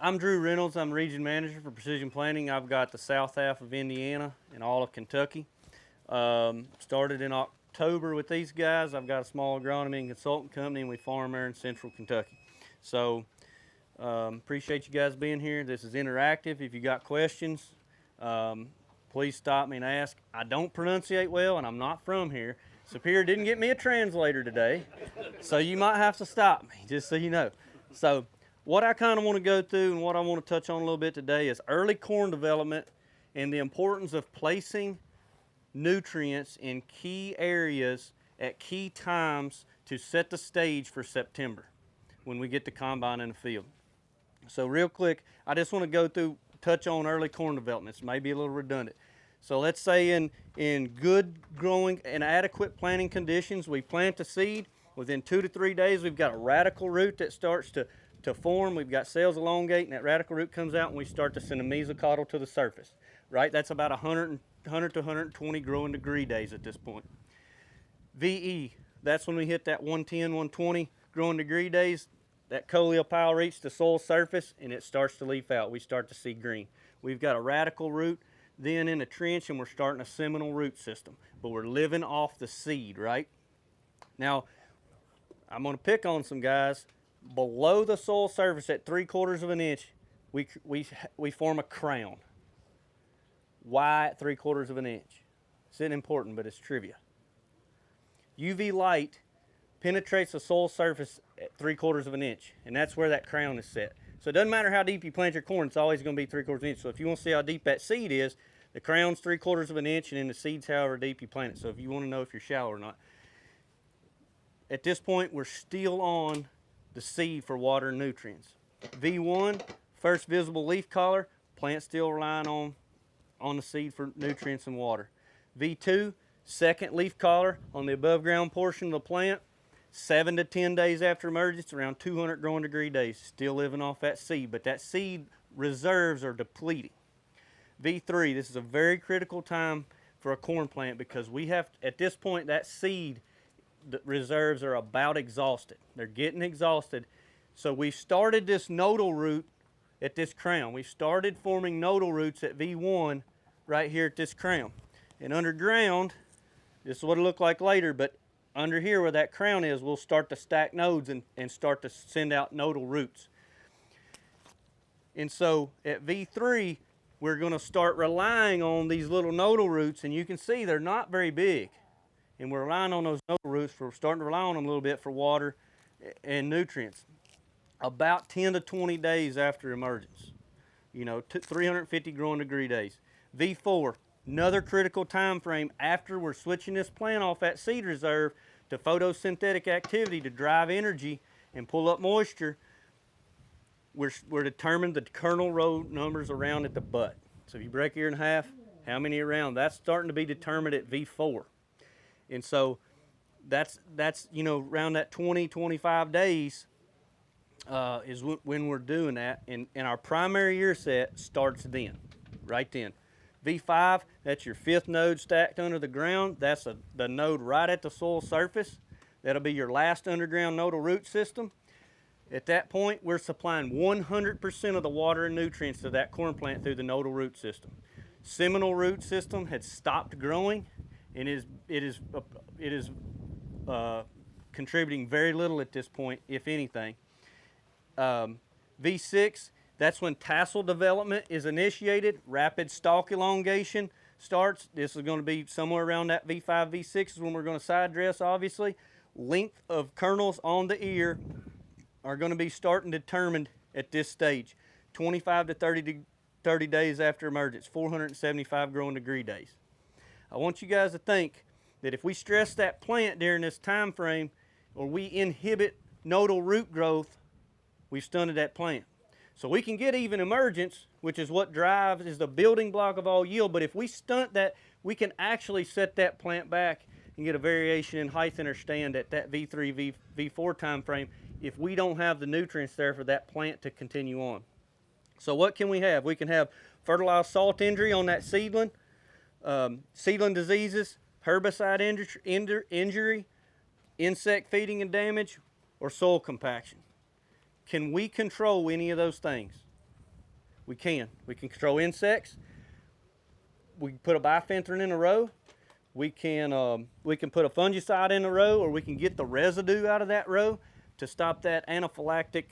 I'm Drew Reynolds. I'm Region Manager for Precision Planting. I've got the south half of Indiana and all of Kentucky. Started in October with these guys. I've got a small agronomy and consultant company, and we farm there in central Kentucky. So appreciate you guys being here. This is interactive. If you got questions, please stop me and ask. I don't pronunciate well, and I'm not from here. Superior didn't get me a translator today, so you might have to stop me, just so you know. So what I kind of want to go through and what I want to touch on a little bit today is early corn development and the importance of placing nutrients in key areas at key times to set the stage for September when we get the combine in the field. So real quick, I just want to go through, touch on early corn development. It's maybe a little redundant. So let's say in good growing and adequate planting conditions, we plant the seed. Within 2 to 3 days, we've got a radical root that starts to form. We've got cells elongate, and that radical root comes out, and we start to send a mesocotyl to the surface, right? That's about 100 to 120 growing degree days at this point. VE, that's when we hit that 110, 120 growing degree days. That coleopile reaches the soil surface, and it starts to leaf out. We start to see green. We've got a radical root then in a trench, and we're starting a seminal root system. But we're living off the seed, right? Now, I'm going to pick on some guys. Below the soil surface at 3/4 of an inch, we form a crown. Why at 3/4 of an inch? It's not important, but it's trivia. UV light penetrates the soil surface at 3/4 of an inch, and that's where that crown is set. So it doesn't matter how deep you plant your corn, it's always going to be 3/4 of an inch. So if you want to see how deep that seed is, the crown's 3/4 of an inch, and then the seed's however deep you plant it. So if you want to know if you're shallow or not. At this point, we're still on the seed for water and nutrients. V1, first visible leaf collar, plant still relying on the seed for nutrients and water. V2, second leaf collar on the above ground portion of the plant, 7 to 10 days after emergence, around 200 growing degree days, still living off that seed, but that seed reserves are depleting. V3, this is a very critical time for a corn plant because we have, at this point, that seed the reserves are about exhausted. They're getting exhausted. So we started this nodal root at this crown. We started forming nodal roots at V1 right here at this crown. And underground, this is what it'll look like later, but under here where that crown is, we'll start to stack nodes and start to send out nodal roots. And so at V3, we're going to start relying on these little nodal roots, and you can see they're not very big. And we're relying on those nodal roots. We're starting to rely on them a little bit for water and nutrients. About 10 to 20 days after emergence, 350 growing degree days. V4, another critical time frame after we're switching this plant off that seed reserve to photosynthetic activity to drive energy and pull up moisture. We're determined the kernel row numbers around at the butt. So if you break ear in half, how many around? That's starting to be determined at V4. And so that's around that 20, 25 days is when we're doing that. And our primary ear set starts then, right then. V5, that's your fifth node stacked under the ground. That's the node right at the soil surface. That'll be your last underground nodal root system. At that point, we're supplying 100% of the water and nutrients to that corn plant through the nodal root system. Seminal root system had stopped growing, and it is contributing very little at this point, if anything. V6, that's when tassel development is initiated. Rapid stalk elongation starts. This is going to be somewhere around that V5, V6 is when we're going to side dress, obviously. Length of kernels on the ear are going to be starting determined at this stage. 25 to 30 days after emergence, 475 growing degree days. I want you guys to think that if we stress that plant during this time frame, or we inhibit nodal root growth, we've stunted that plant. So we can get even emergence, which is what is the building block of all yield, but if we stunt that, we can actually set that plant back and get a variation in height in our stand at that V3, V4 time frame if we don't have the nutrients there for that plant to continue on. So what can we have? We can have fertilized salt injury on that seedling, seedling diseases, herbicide injury, insect feeding and damage, or soil compaction. Can we control any of those things? We can. We can control insects. We can put a bifenthrin in a row. We can put a fungicide in a row, or we can get the residue out of that row to stop that anaphylactic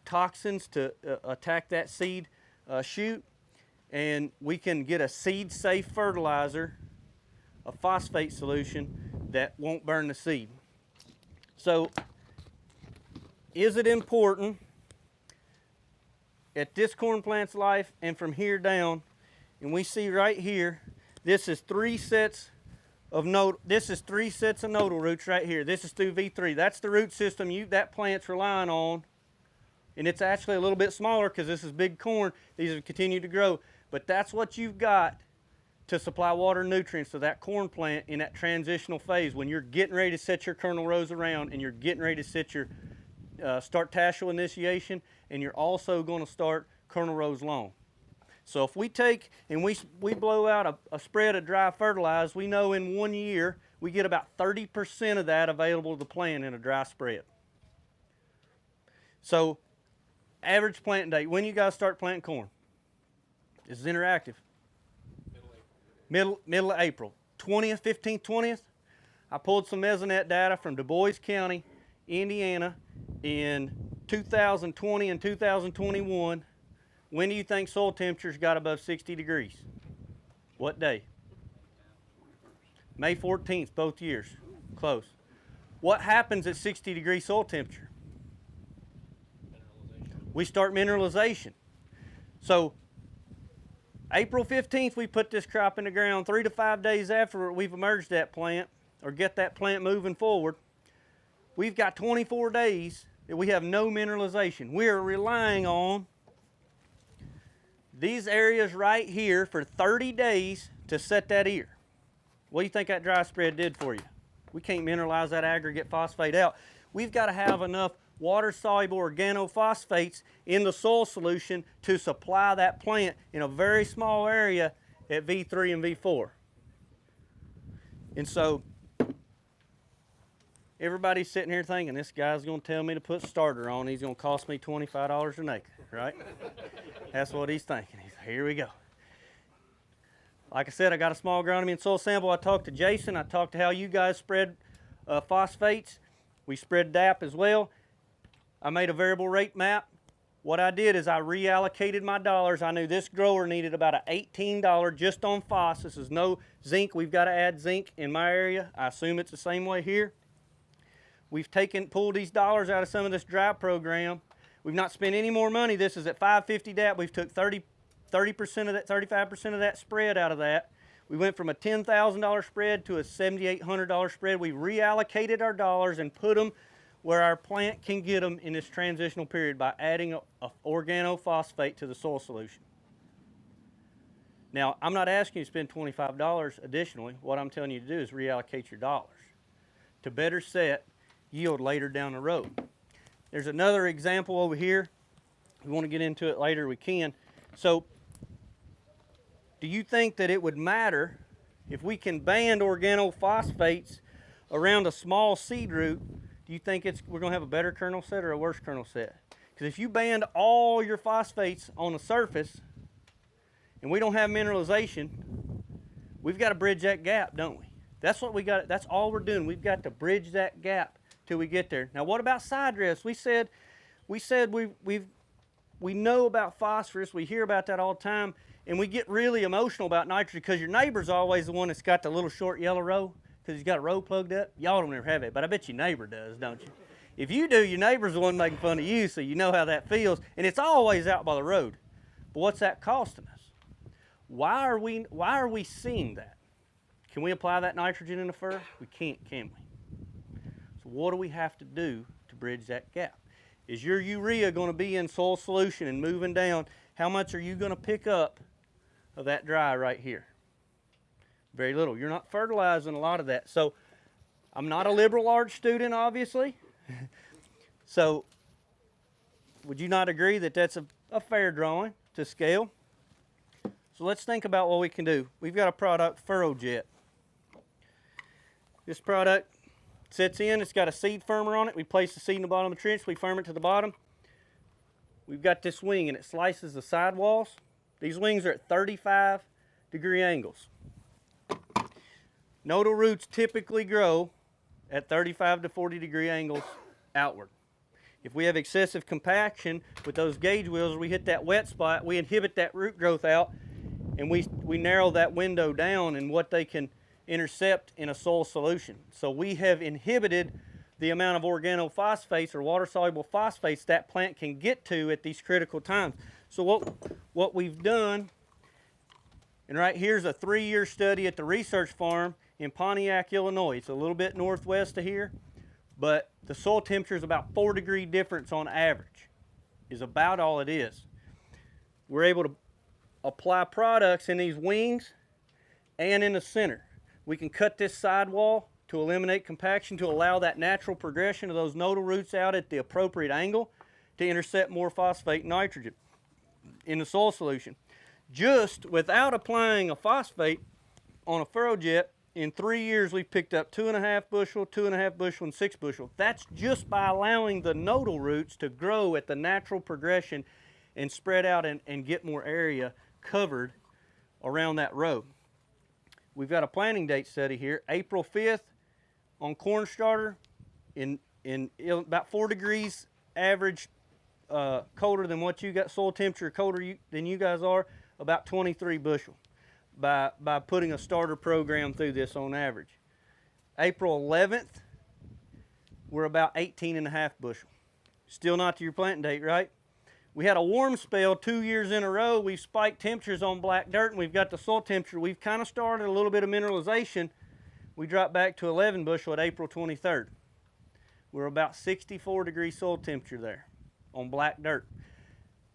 toxins to attack that seed shoot. And we can get a seed-safe fertilizer, a phosphate solution that won't burn the seed. So, is it important at this corn plant's life and from here down, and we see right here, this is three sets of nodal roots right here. This is through V3. That's the root system that plant's relying on, and it's actually a little bit smaller because this is big corn. These have continued to grow, but that's what you've got to supply water and nutrients to that corn plant in that transitional phase when you're getting ready to set your kernel rows around and you're getting ready to set your start tassel initiation, and you're also going to start kernel rows long. So if we take and we blow out a spread of dry fertilizer, we know in 1 year we get about 30% of that available to the plant in a dry spread. So average planting date, when you guys start planting corn? This is interactive. Middle of April. 20th, 15th, 20th. I pulled some Mesonet data from Du Bois County, Indiana in 2020 and 2021. When do you think soil temperatures got above 60 degrees? What day? May 14th, both years. Close. What happens at 60 degree soil temperature? We start mineralization. So April 15th, we put this crop in the ground. 3 to 5 days after we've emerged that plant or get that plant moving forward, we've got 24 days that we have no mineralization. We are relying on these areas right here for 30 days to set that ear. What do you think that dry spread did for you? We can't mineralize that aggregate phosphate out. We've got to have enough water-soluble organophosphates in the soil solution to supply that plant in a very small area at V3 and V4. And so everybody's sitting here thinking, this guy's going to tell me to put starter on. He's going to cost me $25 an acre, right? That's what he's thinking. Here we go. Like I said, I got a small agronomy and soil sample. I talked to Jason. I talked to how you guys spread phosphates. We spread DAP as well. I made a variable rate map. What I did is I reallocated my dollars. I knew this grower needed about an $18 just on phos. This is no zinc. We've got to add zinc in my area. I assume it's the same way here. We've pulled these dollars out of some of this dry program. We've not spent any more money. This is at 550 DAP. We've took 30% of that, 35% of that spread out of that. We went from a $10,000 spread to a $7,800 spread. We reallocated our dollars and put them where our plant can get them in this transitional period by adding a organophosphate to the soil solution. Now, I'm not asking you to spend $25 additionally. What I'm telling you to do is reallocate your dollars to better set yield later down the road. There's another example over here. If we want to get into it later, we can. So, do you think that it would matter if we can band organophosphates around a small seed root? Do you think we're going to have a better kernel set or a worse kernel set? Because if you band all your phosphates on the surface and we don't have mineralization, we've got to bridge that gap, don't we? That's what we got. That's all we're doing. We've got to bridge that gap till we get there. Now, what about side drifts? We said we know about phosphorus. We hear about that all the time, and we get really emotional about nitrogen because your neighbor's always the one that's got the little short yellow row because he's got a row plugged up. Y'all don't ever have it, but I bet your neighbor does, don't you? If you do, your neighbor's the one making fun of you, so you know how that feels, and it's always out by the road. But what's that costing us? Why are we seeing that? Can we apply that nitrogen in the fur? We can't, can we? So what do we have to do to bridge that gap? Is your urea going to be in soil solution and moving down? How much are you going to pick up of that dry right here? Very little. You're not fertilizing a lot of that. So I'm not a liberal arts student, obviously. So would you not agree that that's a fair drawing to scale? So let's think about what we can do. We've got a product, FurrowJet. This product sits in, it's got a seed firmer on it. We place the seed in the bottom of the trench, we firm it to the bottom. we've got this wing and it slices the sidewalls. These wings are at 35-degree angles. Nodal roots typically grow at 35 to 40-degree angles outward. If we have excessive compaction with those gauge wheels, we hit that wet spot, we inhibit that root growth out, and we narrow that window down in what they can intercept in a soil solution. So we have inhibited the amount of organophosphates or water-soluble phosphates that plant can get to at these critical times. So what we've done, and right here's a 3-year study at the research farm in Pontiac, Illinois. It's a little bit northwest of here, but the soil temperature is about 4-degree difference on average, is about all it is. We're able to apply products in these wings and in the center. We can cut this sidewall to eliminate compaction, to allow that natural progression of those nodal roots out at the appropriate angle to intercept more phosphate and nitrogen in the soil solution. Just without applying a phosphate on a furrow jet, in 3 years we've picked up 2.5 bushel, 2.5 bushel, and 6 bushel. That's just by allowing the nodal roots to grow at the natural progression and spread out and get more area covered around that row. We've got a planting date study here, April 5th on corn starter, in about 4 degrees average colder than what you got, soil temperature colder than you guys are, about 23 bushel by putting a starter program through this on average. April 11th, we're about 18.5 bushel. Still not to your planting date, right? We had a warm spell 2 years in a row. We've spiked temperatures on black dirt, and we've got the soil temperature. We've kind of started a little bit of mineralization. We dropped back to 11 bushel at April 23rd. We're about 64 degree soil temperature there on black dirt.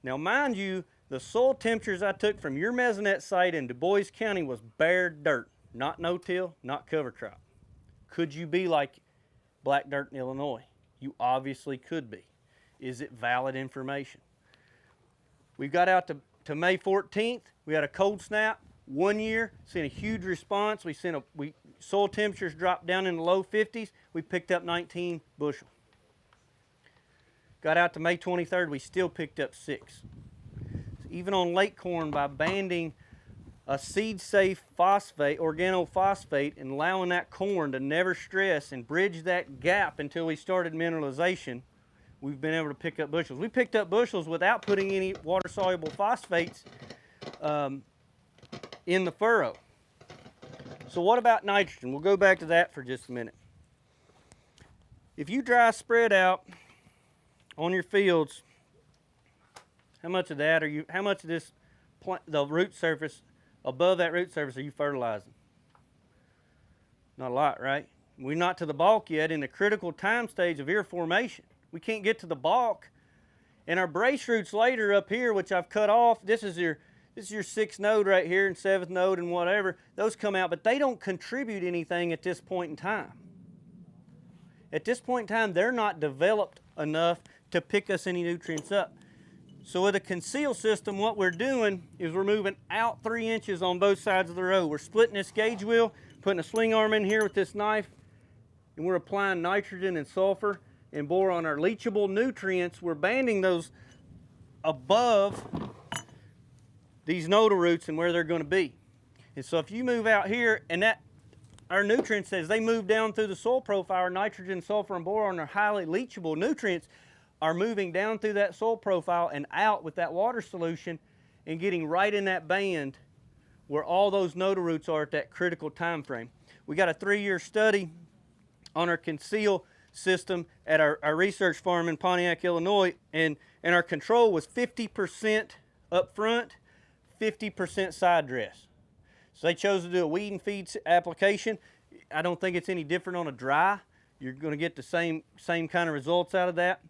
Now, mind you, the soil temperatures I took from your mesonet site in Du Bois County was bare dirt, not no-till, not cover crop. Could you be like black dirt in Illinois? You obviously could be. Is it valid information? We got out to May 14th. We had a cold snap. 1 year, seen a huge response. Soil temperatures dropped down in the low 50s. We picked up 19 bushel. Got out to May 23rd. We still picked up 6. So even on late corn, by banding a seed-safe phosphate, organophosphate, and allowing that corn to never stress and bridge that gap until we started mineralization, we've been able to pick up bushels. We picked up bushels without putting any water-soluble phosphates in the furrow. So what about nitrogen? We'll go back to that for just a minute. If you dry spread out on your fields, how much of this the root surface, above that root surface, are you fertilizing? Not a lot, right? We're not to the bulk yet in the critical time stage of ear formation. We can't get to the bulk. And our brace roots later up here, which I've cut off, this is your 6th node right here and 7th node and whatever. Those come out, but they don't contribute anything at this point in time. At this point in time, they're not developed enough to pick us any nutrients up. So with a conceal system, what we're doing is we're moving out 3 inches on both sides of the row. We're splitting this gauge wheel, putting a swing arm in here with this knife, and we're applying nitrogen and sulfur and boron, our leachable nutrients. We're banding those above these nodal roots and where they're going to be. And so if you move out here, and that our nutrients, as they move down through the soil profile, our nitrogen, sulfur, and boron are highly leachable nutrients, are moving down through that soil profile and out with that water solution and getting right in that band where all those nodal roots are at that critical time frame. We got a 3-year study on our conceal system at our research farm in Pontiac, Illinois, and our control was 50% up front, 50% side dress. So they chose to do a weed and feed application. I don't think it's any different on a dry. You're going to get the same kind of results out of that.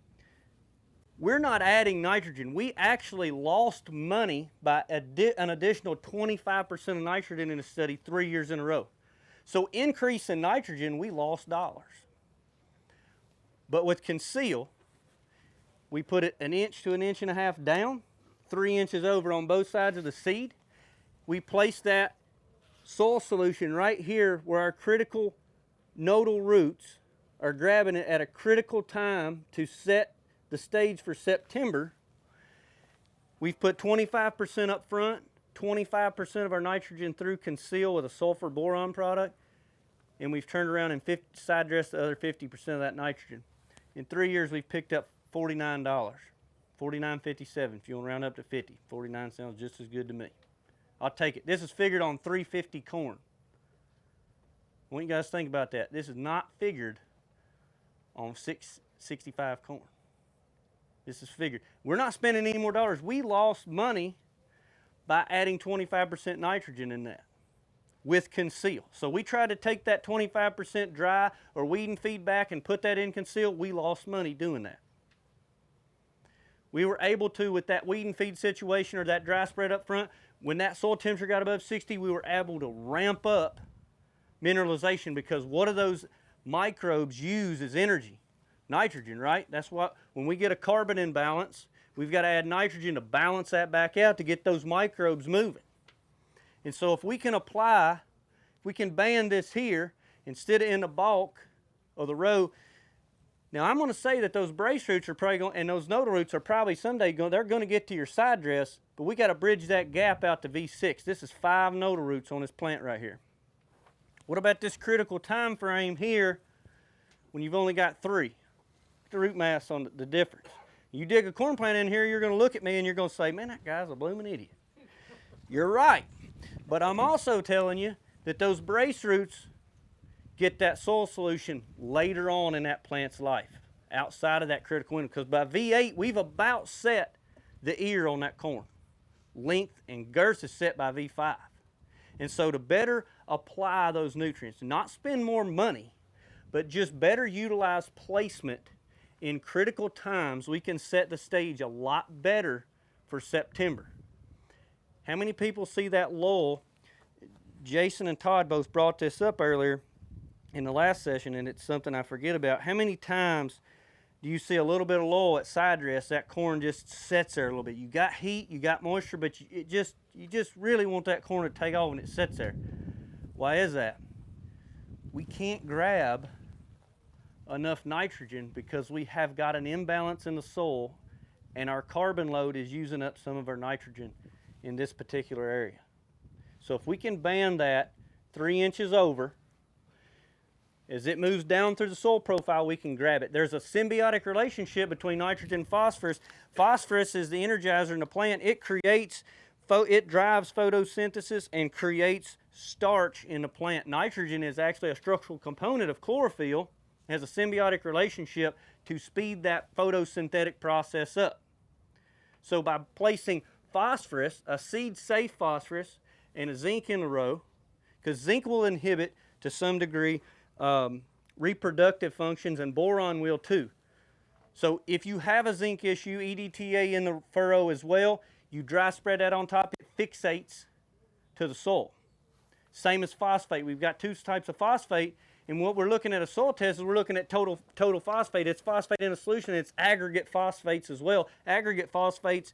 We're not adding nitrogen. We actually lost money by an additional 25% of nitrogen in the study 3 years in a row. So increase in nitrogen, we lost dollars. But with conceal, we put it 1 inch to 1.5 inches down, 3 inches over on both sides of the seed. We place that soil solution right here where our critical nodal roots are grabbing it at a critical time to set the stage for September. We've put 25% up front, 25% of our nitrogen through Conceal with a sulfur boron product, and we've turned around and side dressed the other 50% of that nitrogen. In 3 years, we've picked up $49, $49.57. If you want to round up to 50, 49 sounds just as good to me. I'll take it. This is figured on 350 corn. What do you guys think about that? This is not figured on 665 corn. This is figured. We're not spending any more dollars. We lost money by adding 25% nitrogen in that with Conceal. So we tried to take that 25% dry or weed and feed back and put that in Conceal. We lost money doing that. We were able to, with that weed and feed situation or that dry spread up front, when that soil temperature got above 60, we were able to ramp up mineralization, because what do those microbes use as energy? Nitrogen, right? That's what, when we get a carbon imbalance, we've got to add nitrogen to balance that back out to get those microbes moving. And so if we can apply, if we can band this here instead of in the bulk of the row. Now I'm going to say that those brace roots are probably going, and those nodal roots are probably someday going, they're going to get to your side dress, but we got to bridge that gap out to V6. This is 5 nodal roots on this plant right here. What about this critical time frame here when you've only got 3? The root mass on the difference. You dig a corn plant in here, you're going to look at me and you're going to say, man, that guy's a blooming idiot. You're right. But I'm also telling you that those brace roots get that soil solution later on in that plant's life, outside of that critical window. Because by V8, we've about set the ear on that corn. Length and girth is set by V5. And so to better apply those nutrients, not spend more money, but just better utilize placement in critical times, we can set the stage a lot better for September. How many people see that lull? Jason and Todd both brought this up earlier in the last session, and it's something I forget about. How many times do you see a little bit of lull at side dress, that corn just sets there a little bit? You got heat, you got moisture, but you just really want that corn to take off and it sits there. Why is that? We can't grab enough nitrogen because we have got an imbalance in the soil, and our carbon load is using up some of our nitrogen in this particular area. So if we can band that 3 inches over, as it moves down through the soil profile, we can grab it. There's a symbiotic relationship between nitrogen and phosphorus. Phosphorus is the energizer in the plant. It drives photosynthesis and creates starch in the plant. Nitrogen is actually a structural component of chlorophyll, has a symbiotic relationship to speed that photosynthetic process up. So by placing phosphorus, a seed-safe phosphorus, and a zinc in a row, because zinc will inhibit to some degree reproductive functions, and boron will too. So if you have a zinc issue, EDTA in the furrow as well, you dry spread that on top, it fixates to the soil. Same as phosphate. We've got 2 types of phosphate, and what we're looking at a soil test is we're looking at total phosphate. It's phosphate in a solution, it's aggregate phosphates as well. Aggregate phosphate's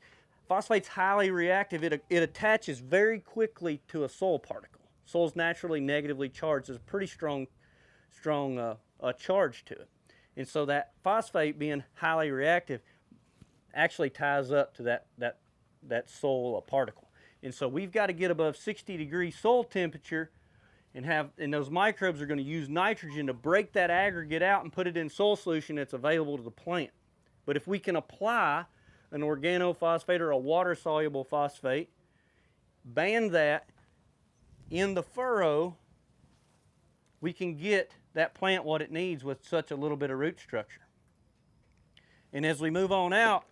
highly reactive. It attaches very quickly to a soil particle. Soil's naturally negatively charged. There's a pretty strong charge to it. And so that phosphate being highly reactive actually ties up to that soil particle. And so we've got to get above 60-degree soil temperature, and those microbes are going to use nitrogen to break that aggregate out and put it in soil solution that's available to the plant. But if we can apply an organophosphate or a water-soluble phosphate, band that in the furrow, we can get that plant what it needs with such a little bit of root structure. And as we move on out,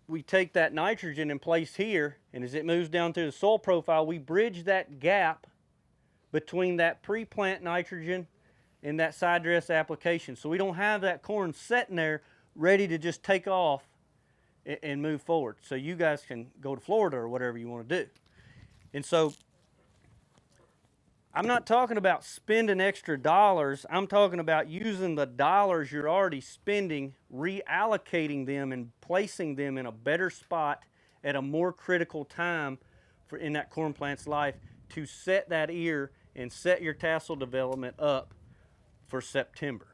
we take that nitrogen and place here, and as it moves down through the soil profile, we bridge that gap between that pre-plant nitrogen and that side dress application. So we don't have that corn sitting there ready to just take off and move forward. So you guys can go to Florida or whatever you want to do. And so I'm not talking about spending extra dollars. I'm talking about using the dollars you're already spending, reallocating them and placing them in a better spot at a more critical time in that corn plant's life to set that ear and set your tassel development up for September.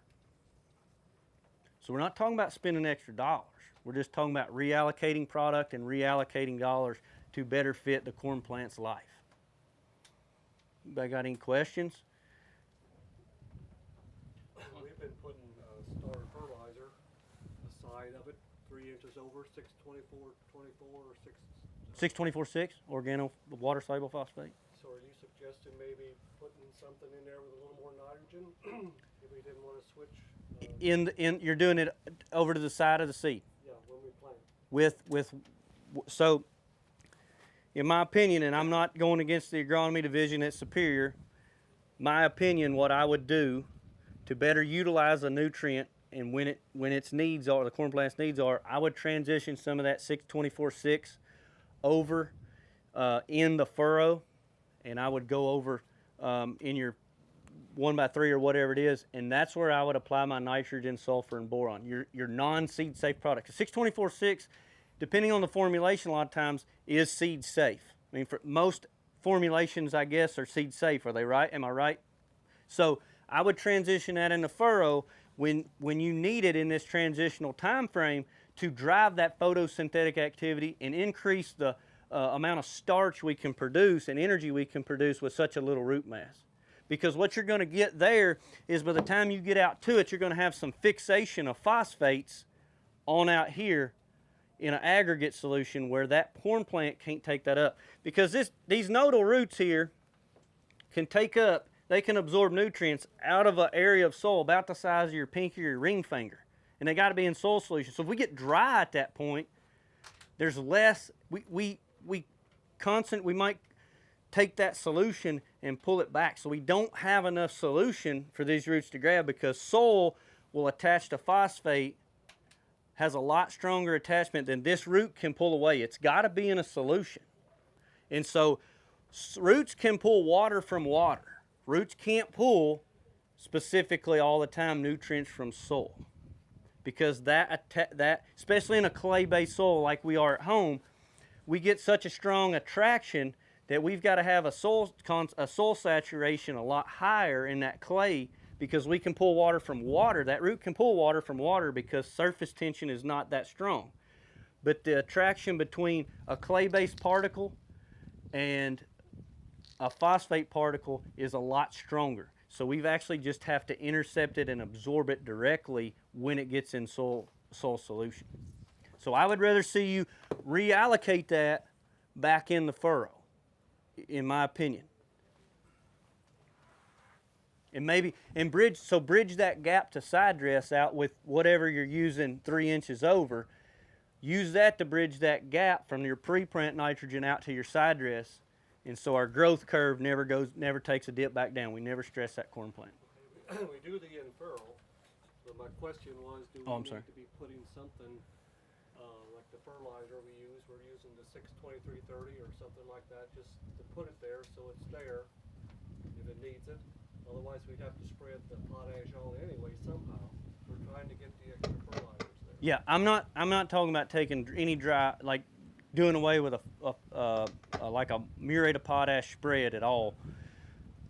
So we're not talking about spending extra dollars. We're just talking about reallocating product and reallocating dollars to better fit the corn plant's life. Anybody got any questions? We've been putting starter fertilizer, the side of it, 3 inches over, 624-24 or 6. 624-6, organo water soluble phosphate. So are you suggesting maybe putting something in there with a little more nitrogen if we didn't want to switch? You're doing it over to the side of the seed. Yeah, when we plant. So, in my opinion, and I'm not going against the agronomy division at Superior, my opinion, what I would do to better utilize a nutrient and when its needs are, the corn plant's needs are, I would transition some of that 624-6 over in the furrow, and I would go over in your 1x3 or whatever it is, and that's where I would apply my nitrogen, sulfur, and boron, your non-seed safe product. 624-6, depending on the formulation, a lot of times is seed safe. I mean, for most formulations, I guess, are seed safe. Are they right? Am I right? So I would transition that in the furrow when you need it in this transitional time frame to drive that photosynthetic activity and increase the amount of starch we can produce and energy we can produce with such a little root mass. Because what you're going to get there is by the time you get out to it, you're going to have some fixation of phosphates on out here in an aggregate solution where that corn plant can't take that up. Because these nodal roots here can take up, they can absorb nutrients out of an area of soil about the size of your pinky or your ring finger. And they got to be in soil solution. So if we get dry at that point, there's less, we might take that solution and pull it back. So we don't have enough solution for these roots to grab because soil will attach to phosphate, has a lot stronger attachment than this root can pull away. It's got to be in a solution. And so roots can pull water from water. Roots can't pull specifically all the time nutrients from soil. Because that especially in a clay-based soil like we are at home, we get such a strong attraction that we've got to have a soil saturation a lot higher in that clay because we can pull water from water. That root can pull water from water because surface tension is not that strong. But the attraction between a clay-based particle and a phosphate particle is a lot stronger. So we've actually just have to intercept it and absorb it directly when it gets in soil solution. So I would rather see you reallocate that back in the furrow, in my opinion. And bridge that gap to side dress out with whatever you're using 3 inches over. Use that to bridge that gap from your pre-plant nitrogen out to your side dress. And so our growth curve never takes a dip back down. We never stress that corn plant. We do the in-furrow, but my question was, do we need to be putting something like the fertilizer we're using the 623-30 or something like that, just to put it there so it's there if it needs it. Otherwise we'd have to spread the potash on anyway somehow. We're trying to get the extra fertilizers there. Yeah, I'm not talking about taking any dry, like doing away with like a muriate of potash spread at all.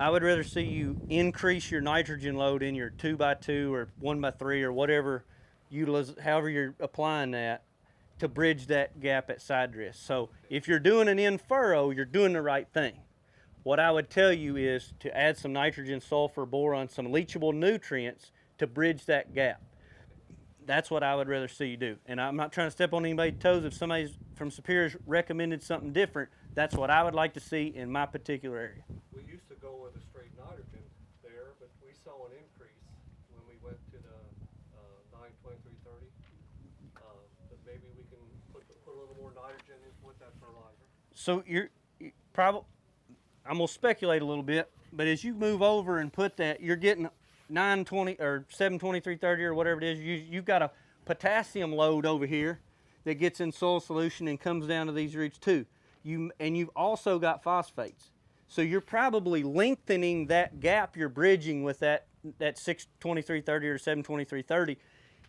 I would rather see you increase your nitrogen load in your 2x2 or 1x3 or whatever, however you're applying that to bridge that gap at side dress. So if you're doing an in furrow, you're doing the right thing. What I would tell you is to add some nitrogen, sulfur, boron, some leachable nutrients to bridge that gap. That's what I would rather see you do. And I'm not trying to step on anybody's toes. If somebody from Superior's recommended something different, that's what I would like to see in my particular area. We used to go with a straight nitrogen there, but we saw an increase when we went to the 923-30. But maybe we can put a little more nitrogen with that fertilizer. So I'm going to speculate a little bit, but as you move over and put that, you're getting 920 or 723-30 or whatever it is. You've got a potassium load over here that gets in soil solution and comes down to these roots too. You've also got phosphates. So you're probably lengthening that gap you're bridging with that 623-30 or 723-30.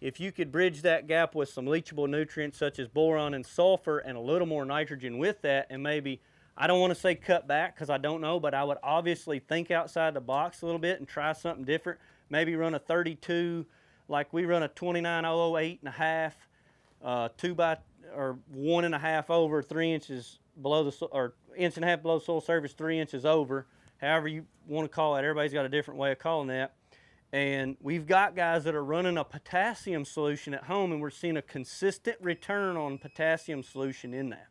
If you could bridge that gap with some leachable nutrients such as boron and sulfur and a little more nitrogen with that, and maybe, I don't want to say cut back because I don't know, but I would obviously think outside the box a little bit and try something different. Maybe run a 32, like we run a 29,008.5 1 and a half over, 3 inches below the or inch and a half below soil surface, 3 inches over. However you want to call it, everybody's got a different way of calling that. And we've got guys that are running a potassium solution at home, and we're seeing a consistent return on potassium solution in that.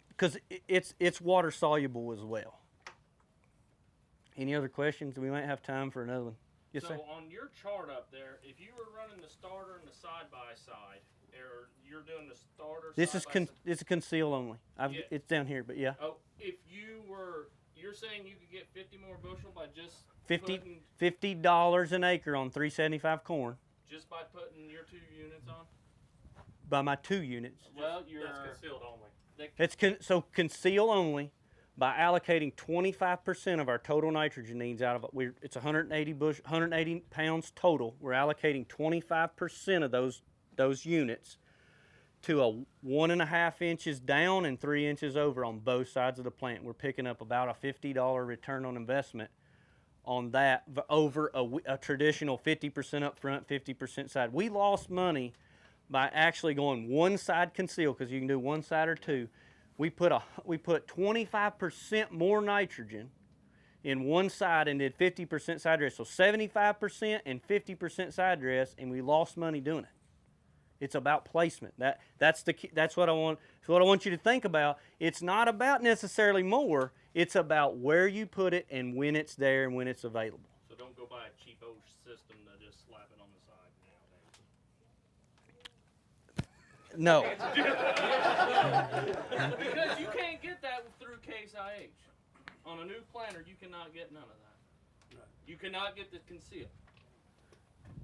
Because it's water soluble as well. Any other questions? We might have time for another one. Yes, so sir? On your chart up there, if you were running the starter and the side-by-side, or you're doing the starter This is it's a conceal only. It's down here, but yeah. Oh, if you're saying you could get 50 more bushel by just $50 an acre on 375 corn. Just by putting your 2 units on? By my 2 units. Well, that's concealed only. So conceal only by allocating 25% of our total nitrogen needs out of it. It's 180 pounds total. We're allocating 25% of those units to a 1.5 inches down and 3 inches over on both sides of the plant. We're picking up about a $50 return on investment on that over a traditional 50% up front, 50% side. We lost money by actually going one side conceal, because you can do one side or two. We put 25% more nitrogen in one side and did 50% side dress. So 75% and 50% side dress, and we lost money doing it. It's about placement. That's what I want. It's what I want you to think about. It's not about necessarily more. It's about where you put it and when it's there and when it's available. So don't go buy a cheapo system to just slap it on the side No. Because you can't get that through Case IH. On a new planter, you cannot get none of that. Right. You cannot get the conceal.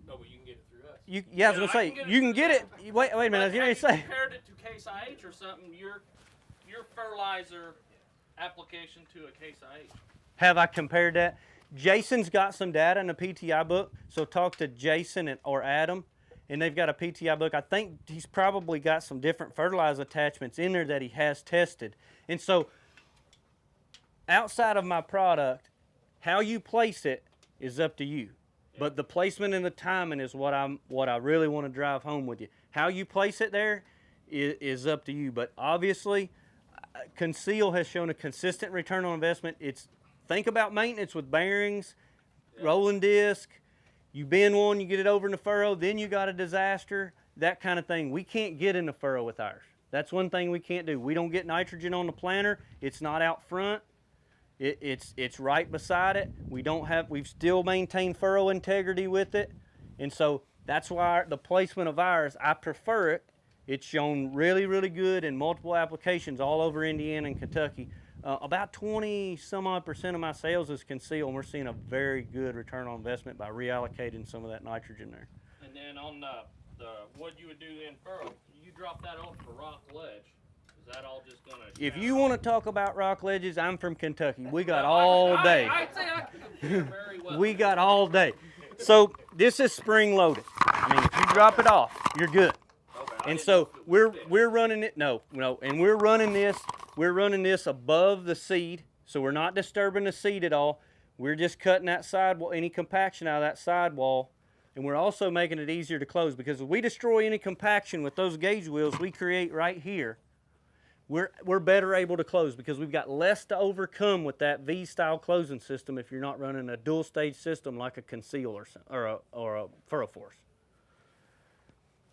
No, but you can get it through us. I was gonna say you can get it. Wait a minute. I was gonna say. Compared it to Case IH or something, your fertilizer application to a Case IH. Have I compared that? Jason's got some data in the PTI book, so talk to Jason or Adam, and they've got a PTI book. I think he's probably got some different fertilizer attachments in there that he has tested. And so, outside of my product, how you place it is up to you. But the placement and the timing is what I really want to drive home with you. How you place it there is up to you. But obviously, Conceal has shown a consistent return on investment. Think about maintenance with bearings, rolling disc. You bend one, you get it over in the furrow, then you got a disaster, that kind of thing. We can't get in the furrow with ours. That's one thing we can't do. We don't get nitrogen on the planter. It's not out front. It's right beside it. We've still maintained furrow integrity with it. And so that's why the placement of ours, I prefer it. It's shown really, really good in multiple applications all over Indiana and Kentucky. About 20% of my sales is Conceal, and we're seeing a very good return on investment by reallocating some of that nitrogen there. And then on the what you would do in furrow, you drop that off for rock ledge. Is that all just gonna? If you want to talk about rock ledges, I'm from Kentucky. We got all day. I'd say I can compare very well. We got all day. So this is spring loaded. I mean, if you drop it off, you're good. And so we're running it. No, and we're running this above the seed, so we're not disturbing the seed at all. We're just cutting that sidewall, any compaction out of that sidewall, and we're also making it easier to close, because if we destroy any compaction with those gauge wheels we create right here, we're better able to close, because we've got less to overcome with that V-style closing system if you're not running a dual stage system like a Conceal or a furrow force.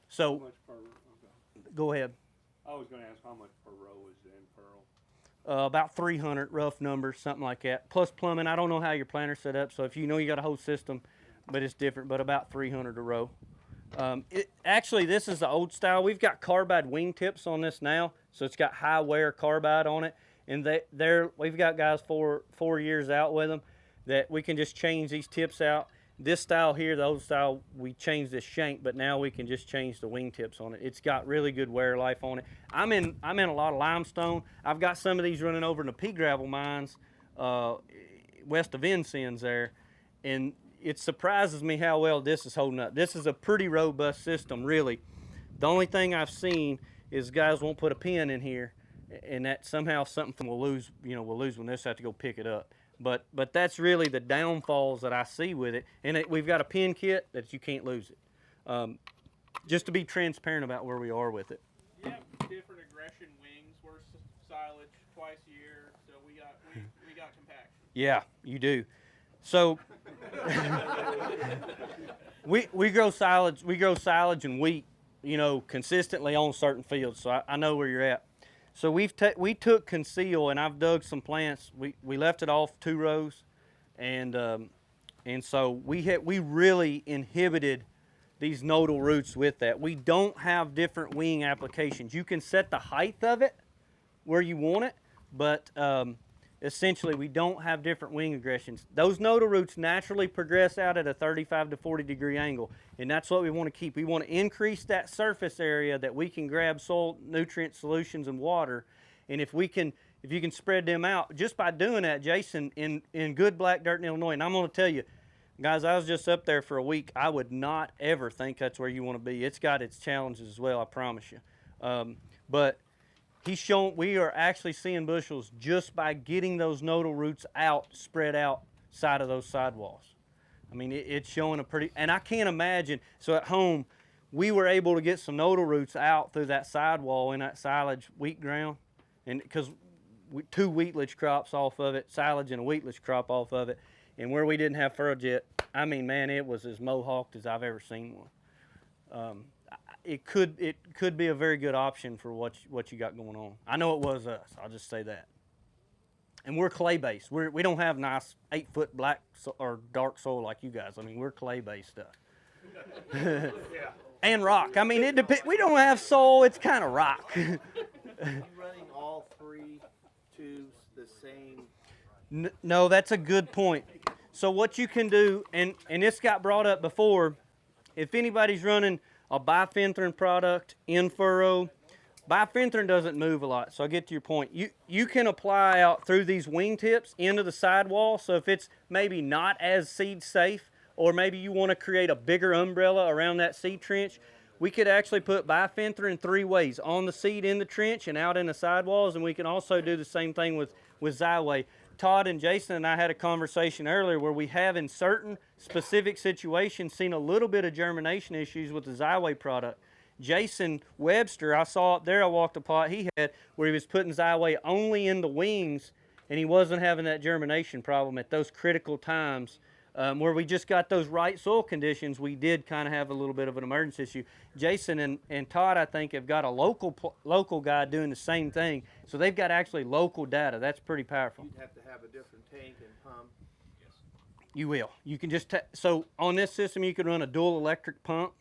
So. How much per, okay. Go ahead. I was going to ask how much per row is in furrow? About 300, rough numbers, something like that. Plus plumbing. I don't know how your planter's set up, so if you know you got a whole system, but it's different, but about 300 a row. Actually, this is the old style. We've got carbide wingtips on this now, so it's got high wear carbide on it. And we've got guys 4 years out with them that we can just change these tips out. This style here, the old style, we changed this shank, but now we can just change the wingtips on it. It's got really good wear life on it. I'm in a lot of limestone. I've got some of these running over in the pea gravel mines west of Vincennes there, and it surprises me how well this is holding up. This is a pretty robust system, really. The only thing I've seen is guys won't put a pin in here, and that somehow something will lose. We'll lose when this have to go pick it up. But that's really the downfalls that I see with it. And we've got a pin kit that you can't lose it. just to be transparent about where we are with it. You have different aggression wings. We're silage twice a year, so we got compaction. Yeah, you do. So we grow silage. We grow silage and wheat, consistently on certain fields. So I know where you're at. So we took conceal, and I've dug some plants. We left it off 2 rows, and so we really inhibited these nodal roots with that. We don't have different wing applications. You can set the height of it where you want it, but essentially we don't have different wing aggressions. Those nodal roots naturally progress out at a 35 to 40 degree angle, and that's what we want to keep. We want to increase that surface area that we can grab soil nutrient solutions and water, and if you can spread them out just by doing that, Jason, in good black dirt in Illinois, and I'm going to tell you, guys, I was just up there for a week. I would not ever think that's where you want to be. It's got its challenges as well, I promise you. But he's shown we are actually seeing bushels just by getting those nodal roots out, spread out side of those sidewalls. I mean, it's showing a pretty, and I can't imagine, so at home, we were able to get some nodal roots out through that sidewall in that silage wheat ground, and because 2 wheatlage crops off of it, silage and a wheatlage crop off of it, and where we didn't have furrow jet, I mean, man, it was as mohawked as I've ever seen one. It could be a very good option for what you got going on. I know it was us. I'll just say that. And we're clay based. We don't have nice 8-foot black or dark soil like you guys. I mean, we're clay based stuff. Yeah. And rock. I mean, it depends. We don't have soil. It's kind of rock. Are you running all 3 tubes the same? No, that's a good point. So what you can do, and this got brought up before, if anybody's running a bifenthrin product in furrow, bifenthrin doesn't move a lot, so I'll get to your point. You can apply out through these wing tips into the sidewall, so if it's maybe not as seed safe, or maybe you want to create a bigger umbrella around that seed trench, we could actually put bifenthrin 3 ways, on the seed in the trench and out in the sidewalls, and we can also do the same thing with Xyway. Todd and Jason and I had a conversation earlier where we have in certain specific situations seen a little bit of germination issues with the Xyway product. Jason Webster, I saw up there, I walked a plot he had where he was putting Xyway only in the wings, and he wasn't having that germination problem at those critical times. Where we just got those right soil conditions, we did kind of have a little bit of an emergency issue. Jason and Todd, I think, have got a local guy doing the same thing. So they've got actually local data. That's pretty powerful. You'd have to have a different tank and pump. Yes. You will. You can just, so on this system, you can run a dual electric pump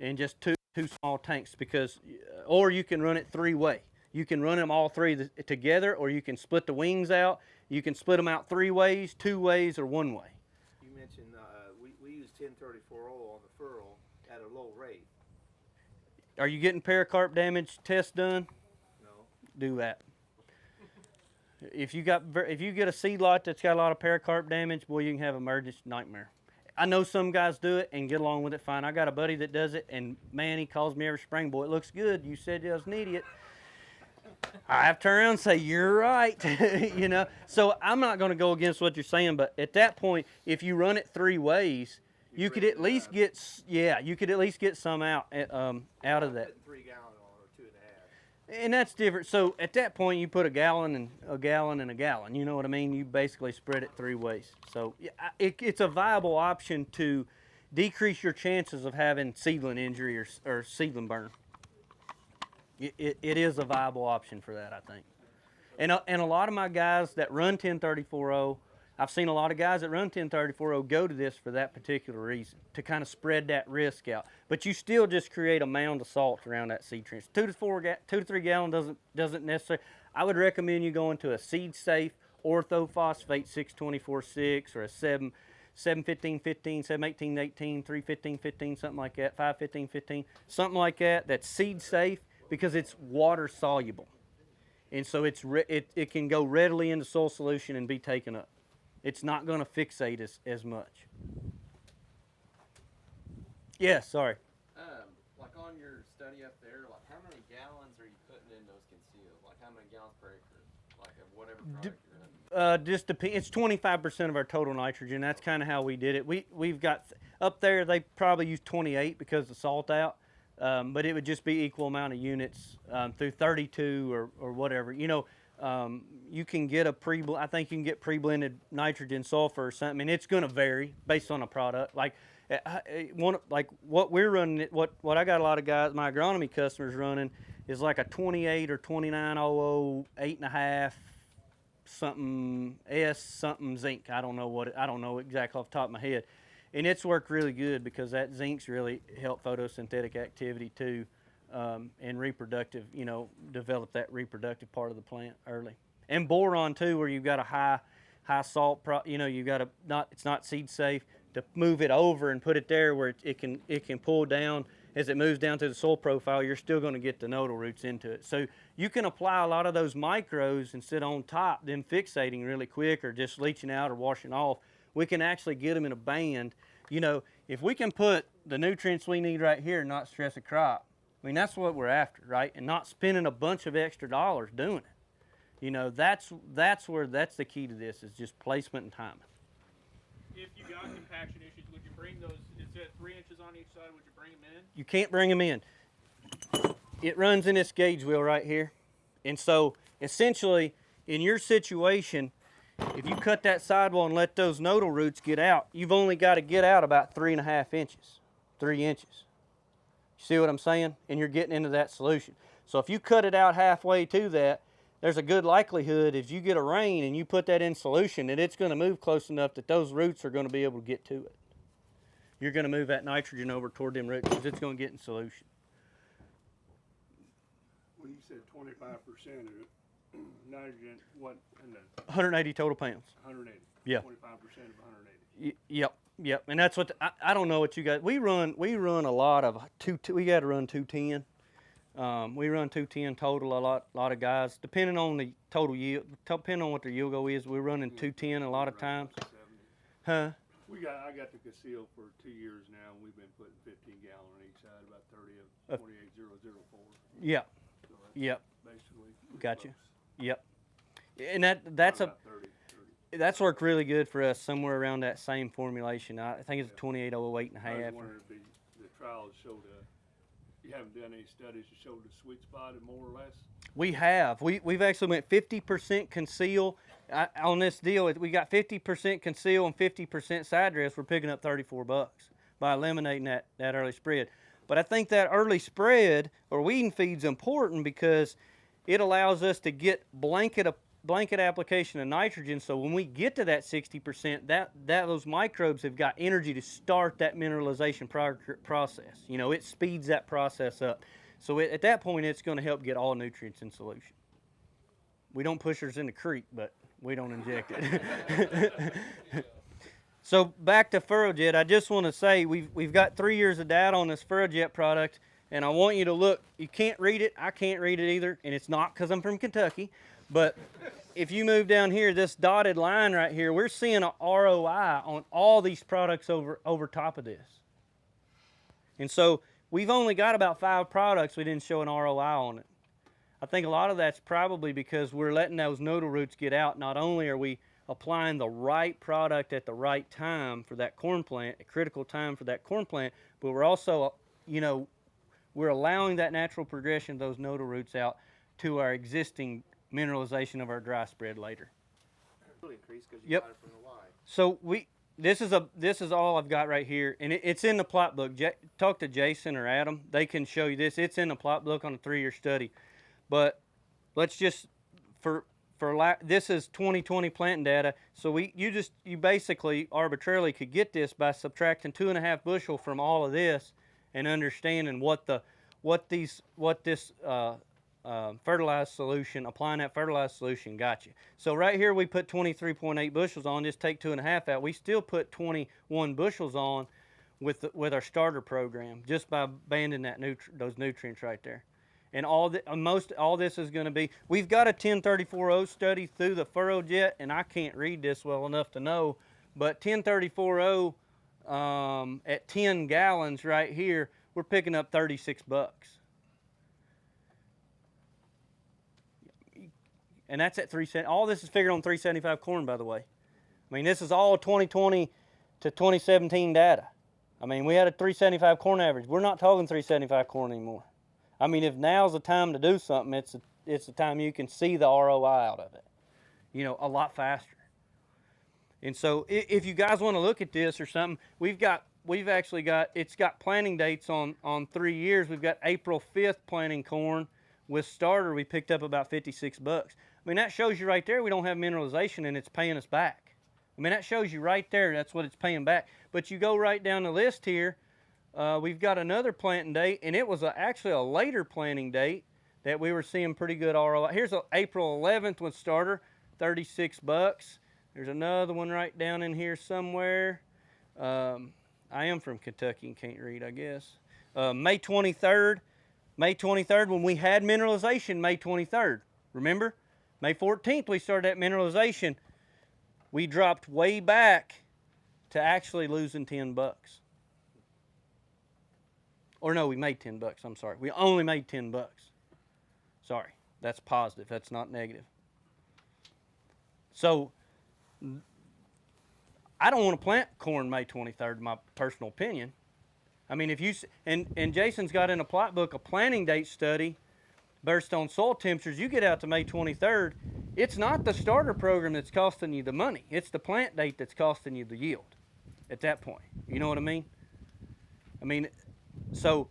and just two small tanks, because, or you can run it 3-way. You can run them all 3 together, or you can split the wings out. You can split them out 3 ways, 2 ways, or 1 way. You mentioned we use 1034 oil on the furrow at a low rate. Are you getting pericarp damage tests done? No. Do that. If you get a seed lot that's got a lot of pericarp damage, boy, you can have emergency nightmare. I know some guys do it and get along with it fine. I got a buddy that does it, and man, he calls me every spring, boy, it looks good. You said you was an idiot. I have to turn around and say, you're right. So I'm not going to go against what you're saying, but at that point, if you run it 3 ways, you could at least get some out of that. 3 gallon or 2.5. And that's different. So at that point, you put a gallon and a gallon and a gallon. You know what I mean? You basically spread it 3 ways. So it's a viable option to decrease your chances of having seedling injury or seedling burn. It is a viable option for that, I think. And a lot of my guys that run 1034-0, I've seen a lot of guys that run 1034-0 go to this for that particular reason, to kind of spread that risk out. But you still just create a mound of salt around that seed trench. 2 to 3 gallon doesn't necessarily. I would recommend you going to a seed safe orthophosphate 624-6 or a 7-15-15, 7-18-18, 3-15-15, something like that, 5-15-15, something like that. That's seed safe, because it's water soluble, and so it can go readily into soil solution and be taken up. It's not going to fixate as much. Yes, sorry. Like on your study up there, like how many gallons are you putting in those concealed? Like how many gallons per acre? Like of whatever product you're running? Just depends. It's 25% of our total nitrogen. That's kind of how we did it. We've got up there. They probably use 28 because of the salt out. but it would just be equal amount of units through 32 or whatever. You know, you can get I think you can get pre-blended nitrogen sulfur or something, and it's going to vary based on a product. Like what we're running, what I got a lot of guys, my agronomy customers running is like a 28 or 2900 8.5 something something zinc. I don't know exactly off the top of my head. And it's worked really good because that zinc's really helped photosynthetic activity too, and reproductive, you know, develop that reproductive part of the plant early. And boron too, where you've got a high salt, you know, you've got it's not seed safe, to move it over and put it there where it can pull down. As it moves down to the soil profile, you're still going to get the nodal roots into it. So you can apply a lot of those micros and sit on top, them fixating really quick or just leaching out or washing off. We can actually get them in a band. You know, if we can put the nutrients we need right here and not stress a crop, I mean, that's what we're after, right? And not spending a bunch of extra dollars doing it. You know, that's the key to this, is just placement and timing. If you got compaction issues, would you bring those, instead of 3 inches on each side, would you bring them in? You can't bring them in. It runs in this gauge wheel right here. And so, essentially, in your situation, if you cut that sidewall and let those nodal roots get out, you've only got to get out about 3.5 inches, 3 inches. You see what I'm saying? And you're getting into that solution. So if you cut it out halfway to that, there's a good likelihood if you get a rain and you put that in solution that it's going to move close enough that those roots are going to be able to get to it. You're going to move that nitrogen over toward them roots because it's going to get in solution. Well, you said 25% of nitrogen, what, in the 180 total pounds. 180? Yeah. 25% of 180. Yep. And that's what, I don't know what you guys, we run a lot of, we got to run 210. We run 210 total, a lot of guys, depending on the total yield, depending on what their yield goal is, we're running 210 a lot of times. Huh? I got the conceal for 2 years now, and we've been putting 15 gallon on each side, about 30 of 28004. Yeah. So that's Yep. basically. Gotcha. Close. Yep. And that's About 30. that's worked really good for us, somewhere around that same formulation. I think it's 2808 and a I was half. wondering if the trials showed you haven't done any studies to show the sweet spot more or less? We have. We've actually went 50% conceal on this deal. We got 50% conceal and 50% side dress. We're picking up $34 by eliminating that early spread. But I think that early spread or weeding feed's important because it allows us to get blanket application of nitrogen. So when we get to that 60%, those microbes have got energy to start that mineralization process. You know, it speeds that process up. So at that point, it's going to help get all nutrients in solution. We don't push ours in the creek, but we don't inject it. So back to FurrowJet, I just want to say we've got 3 years of data on this FurrowJet product, and I want you to look. You can't read it. I can't read it either, and it's not because I'm from Kentucky. But if you move down here, this dotted line right here, we're seeing an ROI on all these products over top of this. And so we've only got about 5 products we didn't show an ROI on it. I think a lot of that's probably because we're letting those nodal roots get out. Not only are we applying the right product at the right time for that corn plant, a critical time for that corn plant, but we're also, you know, we're allowing that natural progression of those nodal roots out to our existing mineralization of our dry spread later. Increase because you Yep. got it from the Y. So this is all I've got right here, and it's in the plot book. Talk to Jason or Adam; they can show you this. It's in the plot book on a 3-year study. But let's just this is 2020 planting data. So you basically arbitrarily could get this by subtracting 2.5 bushel from all of this, and understanding what this fertilized solution, applying that fertilized solution got you. So right here we put 23.8 bushels on, just take 2.5 out. We still put 21 bushels on with our starter program just by banding those nutrients right there. And all this is going to be, we've got a 1034.0 study through the FurrowJet, and I can't read this well enough to know, but 1034.0 at 10 gallons right here, we're picking up $36. And that's at 3 cents. All this is figured on 375 corn, by the way. I mean, this is all 2020 to 2017 data. I mean, we had a 375 corn average. We're not talking 375 corn anymore. I mean, if now's the time to do something, it's the time you can see the ROI out of it, you know, a lot faster. And so if you guys want to look at this or something, we've actually got, it's got planting dates on 3 years. We've got April 5th planting corn. With starter, we picked up about $56. I mean, that shows you right there we don't have mineralization and it's paying us back. I mean, that shows you right there that's what it's paying back. But you go right down the list here, we've got another planting date, and it was actually a later planting date that we were seeing pretty good ROI. Here's April 11th with starter, $36. There's another one right down in here somewhere. I am from Kentucky and can't read, I guess. May 23rd when we had mineralization, May 23rd. Remember? May 14th we started that mineralization. We dropped way back to actually losing $10. Or no, we made $10. I'm sorry. We only made $10. Sorry. That's positive. That's not negative. So I don't want to plant corn May 23rd, in my personal opinion. I mean, if you, and Jason's got in a plot book a planting date study based on soil temperatures. You get out to May 23rd, it's not the starter program that's costing you the money. It's the plant date that's costing you the yield at that point. You know what I mean? I mean, so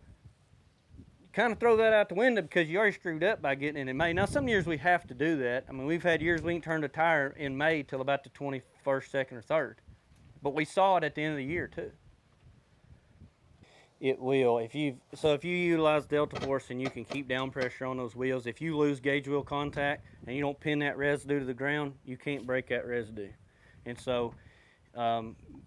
kind of throw that out the window because you already screwed up by getting it in May. Now, some years we have to do that. I mean, we've had years we ain't turned a tire in May till about the 21st, 2nd, or 3rd. But we saw it at the end of the year, too. It will. If you utilize Delta Force and you can keep down pressure on those wheels, if you lose gauge wheel contact and you don't pin that residue to the ground, you can't break that residue. And so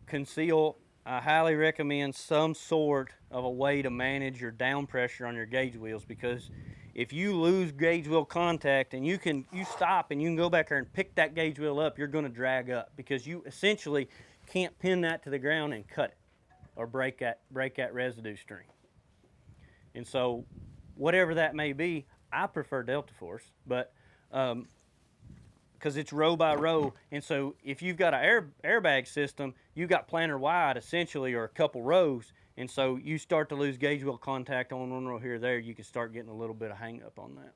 conceal, I highly recommend some sort of a way to manage your down pressure on your gauge wheels, because if you lose gauge wheel contact and you stop and you can go back there and pick that gauge wheel up, you're going to drag up because you essentially can't pin that to the ground and cut it or break that residue stream. And so whatever that may be, I prefer Delta Force, but because it's row by row. And so if you've got an airbag system, you got planter wide essentially, or a couple rows, and so you start to lose gauge wheel contact on one row here or there, you can start getting a little bit of hang up on that.